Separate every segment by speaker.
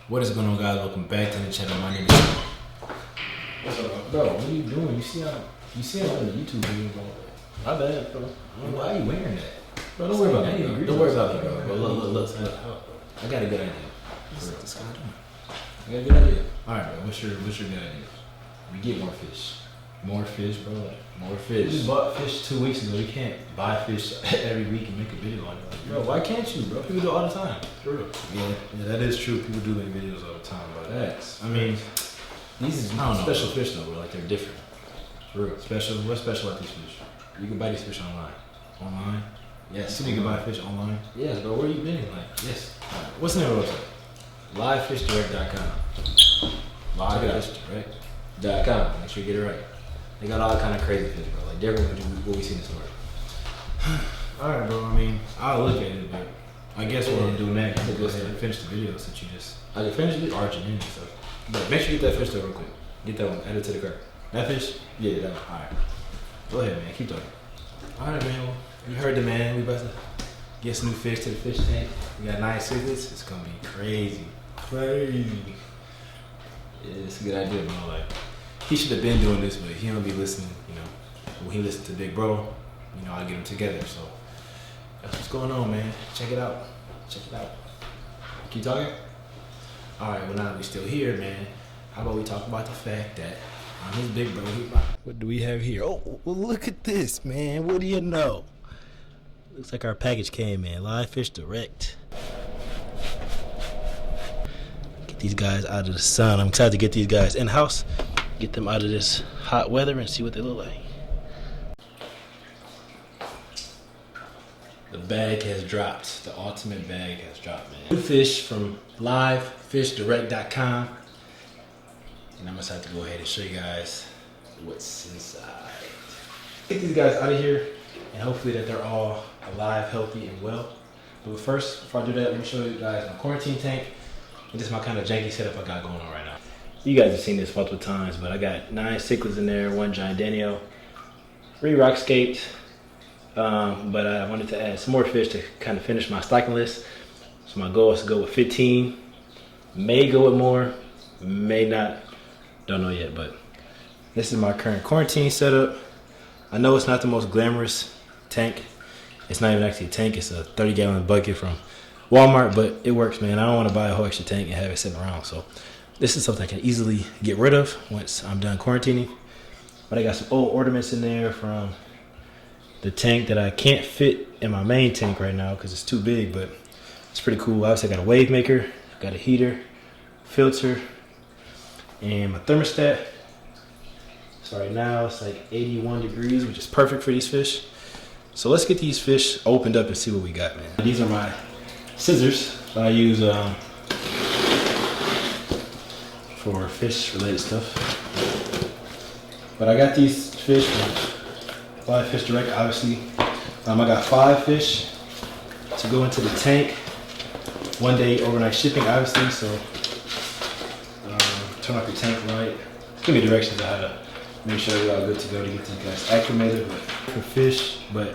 Speaker 1: What is going on, guys? Welcome back to the channel. My name is...
Speaker 2: What's up, bro? What are you doing? You see how on the YouTube video, bro? My bad, bro.
Speaker 1: Why are you wearing that?
Speaker 2: Bro, don't worry about me, bro.
Speaker 1: Don't worry about me, bro. Look. I got a good idea. What's this guy doing? I got a good idea. Alright, bro. What's your good idea? We get more fish. More fish, bro. More fish. We just bought fish 2 weeks ago. You can't buy fish every week and make a video on it. Bro, why can't you, bro? People do it all the time. For real. Yeah, that is true. People do make videos all the time, but that's, I mean, these are special fish though, bro. Like, they're different. For real. Special. What's special about these fish? You can buy these fish online. Online? Yes. So you can buy fish online? Yes, bro. Where are you bidding? Like, yes. Right. What's the name of the website? Livefishdirect.com. Livefishdirect.com. Make sure you get it right. They got all kind of crazy fish, bro. Like, different than what we see in the store. Alright, bro. I mean, I'll look at it, but I guess what I'm doing next is go ahead and finish the video since you just... I can finish it? Arching in and stuff. But make sure you get that fish though real quick. Get that one. Add it to the cart. That fish? Yeah, that one. Alright. Go ahead, man. Keep talking. Alright, man. Well, you heard the man. We about to get some new fish to the fish tank. We got 9 cichlids. It's gonna be crazy. Crazy. Yeah, it's a good idea, man. Like, he should have been doing this, but he don't be listening, you know. When he listens to Big Bro, you know, I get them together. So that's what's going on, man. Check it out. Check it out. Keep talking? Alright, well, now that we're still here, man, how about we talk about the fact that I'm his big bro. What do we have here? Oh, well, look at this, man. What do you know? Looks like our package came, man. Live Fish Direct. Get these guys out of the sun. I'm excited to get these guys in-house. Get them out of this hot weather and see what they look like. The bag has dropped. The ultimate bag has dropped, man. New fish from livefishdirect.com. And I'm excited to go ahead and show you guys what's inside. Get these guys out of here and hopefully that they're all alive, healthy, and well. But first, before I do that, let me show you guys my quarantine tank. And this is my kind of janky setup I got going on right now. You guys have seen this multiple times, but I got 9 cichlids in there, 1 giant Daniel, 3 rock scaped. But I wanted to add some more fish to kind of finish my stocking list. So my goal is to go with 15. May go with more, may not. Don't know yet, but this is my current quarantine setup. I know it's not the most glamorous tank. It's not even actually a tank. It's a 30-gallon bucket from Walmart, but it works, man. I don't want to buy a whole extra tank and have it sitting around. So this is something I can easily get rid of once I'm done quarantining. But I got some old ornaments in there from the tank that I can't fit in my main tank right now because it's too big, but it's pretty cool. Obviously, I got a wave maker, got a heater, filter, and my thermostat. So right now it's like 81 degrees, which is perfect for these fish. So let's get these fish opened up and see what we got, man. These are my scissors that I use for fish related stuff. But I got these fish from Live Fish Direct, obviously. I got 5 fish to go into the tank. 1 day overnight shipping, obviously, so turn off your tank light. Give me directions on how to make sure we're all good to go to get these guys acclimated for fish. But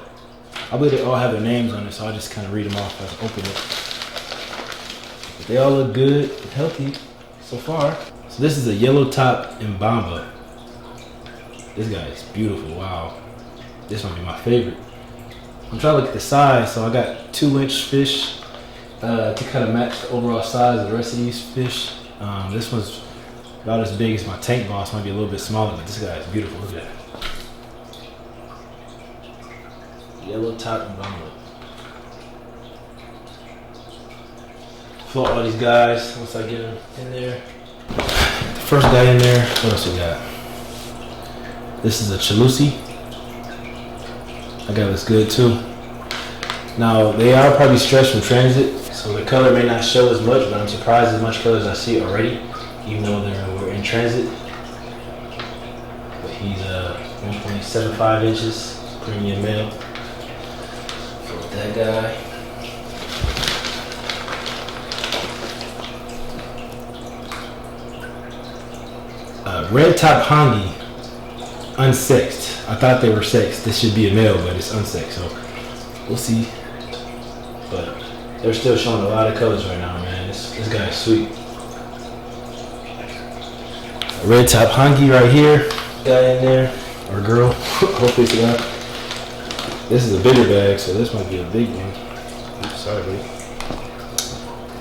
Speaker 1: I believe they all have their names on it, so I'll just kind of read them off as I open it. But they all look good and healthy so far. So this is a yellow top Mbuna. This guy is beautiful, wow. This might be my favorite. I'm trying to look at the size, so I got 2-inch fish to kind of match the overall size of the rest of these fish. This one's about as big as my tank boss, might be a little bit smaller, but this guy is beautiful. Look at that. Yellow top Mbuna. Float all these guys once I get them in there. The first guy in there, what else we got? This is a Chalusi. That guy looks good too. Now, they are probably stretched from transit, so the color may not show as much, but I'm surprised as much color as I see already, even though we're in transit. But he's 1.75 inches, premium male. Put that guy. Red top hongi, unsexed. I thought they were sexed. This should be a male, but it's unsexed, so we'll see. But they're still showing a lot of colors right now, man. This guy is sweet. red top hangi right here. Guy in there, or girl. Hopefully it's a guy. This is a bigger bag, so this might be a big one. Oops, sorry, buddy.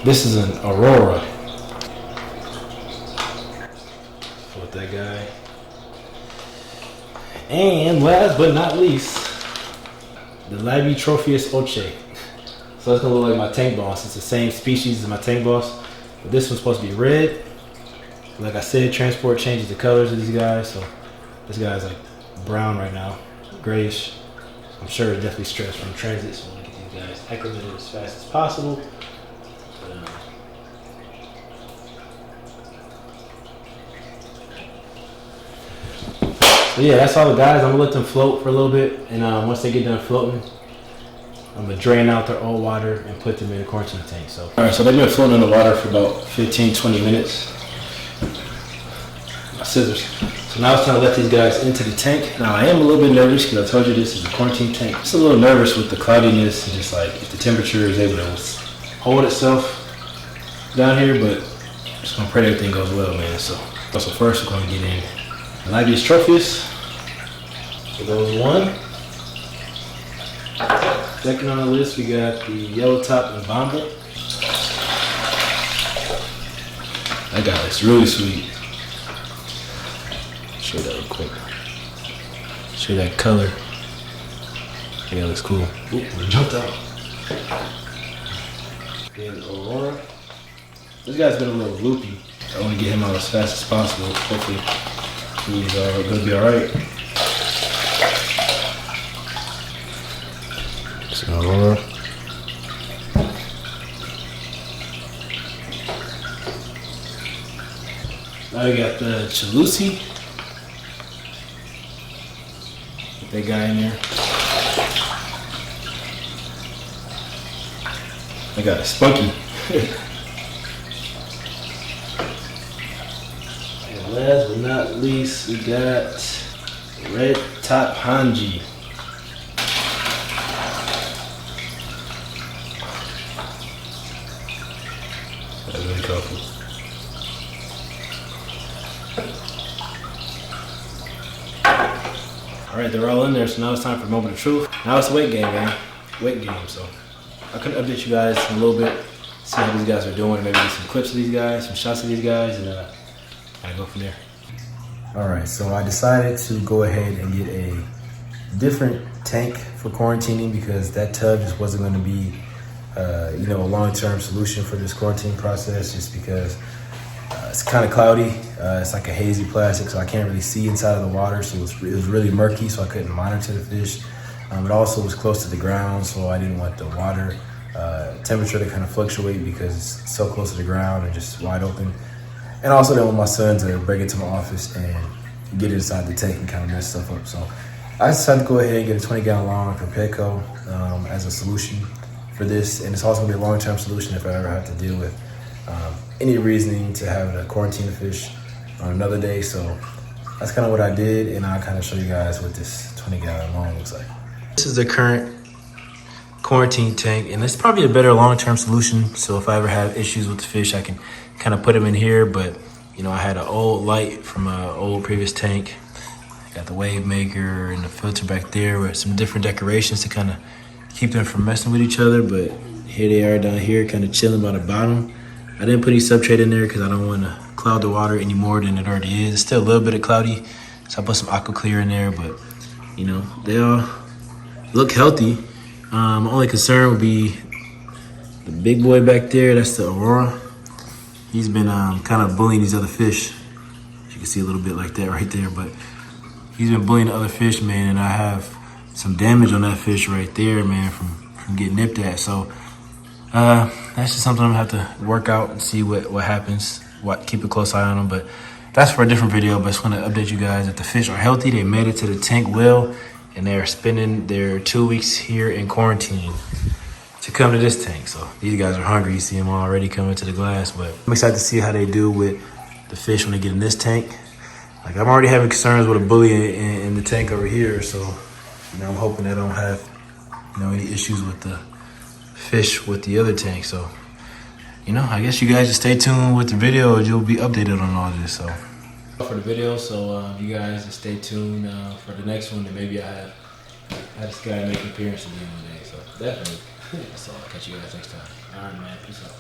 Speaker 1: This is an Aurora. With that guy. And last but not least, the Labby Tropheus Oche. So it's gonna look like my tank boss. It's the same species as my tank boss, but this one's supposed to be red. Like I said, transport changes the colors of these guys. So this guy's like brown right now, grayish. I'm sure it's definitely stressed from transit, so I want to get these guys acclimated as fast as possible. So yeah, that's all the guys. I'm gonna let them float for a little bit, and once they get done floating, I'm gonna drain out their old water and put them in the quarantine tank. So all right, so they've been floating in the water for about 15-20 minutes. My scissors. So now it's time to let these guys into the tank. Now I am a little bit nervous because I told you this is a quarantine tank. Just a little nervous with the cloudiness and just like if the temperature is able to hold itself down here, but just gonna pray that everything goes well, man. So first we're gonna get in Labbius Tropheus. So those one. Second on the list, we got the yellow top and Mbamba. That guy looks really sweet. Show you that real quick. Show you that color. Yeah, that looks cool. Ooh, it jumped out. Then Aurora. This guy's been a little loopy. I want to get him out as fast as possible. Hopefully he's gonna be alright. So Aurora. Now we got the Chalusi. Put that guy in there. I got a Spunky. And last but not least, we got red top Hanji. That's really colorful. All right, they're all in there, so now it's time for moment of truth. Now it's a weight game, man. Weight game, so I could update you guys in a little bit, see how these guys are doing, maybe get some clips of these guys, some shots of these guys, and kind of go from there. All right, so I decided to go ahead and get a different tank for quarantining because that tub just wasn't going to be, a long-term solution for this quarantine process, just because it's kind of cloudy. It's like a hazy plastic, so I can't really see inside of the water. So it was really murky, so I couldn't monitor the fish. It also was close to the ground, so I didn't want the water temperature to kind of fluctuate because it's so close to the ground and just wide open. And also didn't want my son to break into my office and get inside the tank and kind of mess stuff up. So I decided to go ahead and get a 20-gallon line from Petco as a solution for this. And it's also gonna be a long-term solution if I ever have to deal with any reasoning to having to quarantine the fish on another day. So that's kind of what I did, and I'll kind of show you guys what this 20-gallon line looks like. This is the current quarantine tank, and it's probably a better long-term solution. So if I ever have issues with the fish, I can kind of put them in here. But I had an old light from an old previous tank. I got the wave maker and the filter back there with some different decorations to kind of keep them from messing with each other. But here they are down here, kind of chilling by the bottom. I didn't put any substrate in there because I don't want to cloud the water any more than it already is. It's still a little bit of cloudy, so I put some aqua clear in there. But they all look healthy. My only concern would be the big boy back there. That's the Aurora. He's been kind of bullying these other fish. You can see a little bit like that right there, but he's been bullying the other fish, man, and I have some damage on that fish right there, man, from getting nipped at. So that's just something I'm gonna have to work out and see what happens. Keep a close eye on them, but that's for a different video. But I just want to update you guys that the fish are healthy. They made it to the tank well, and they're spending their 2 weeks here in quarantine to come to this tank. So these guys are hungry. You see them already coming to the glass, but I'm excited to see how they do with the fish when they get in this tank. Like, I'm already having concerns with a bully in the tank over here, so I'm hoping they don't have any issues with the fish with the other tank. So I guess you guys just stay tuned with the video and you'll be updated on all this. So for the video, so you guys just stay tuned for the next one, and maybe I have this guy make an appearance again one day. So
Speaker 2: Definitely.
Speaker 1: so I'll catch you guys next time. All right, man. Peace out.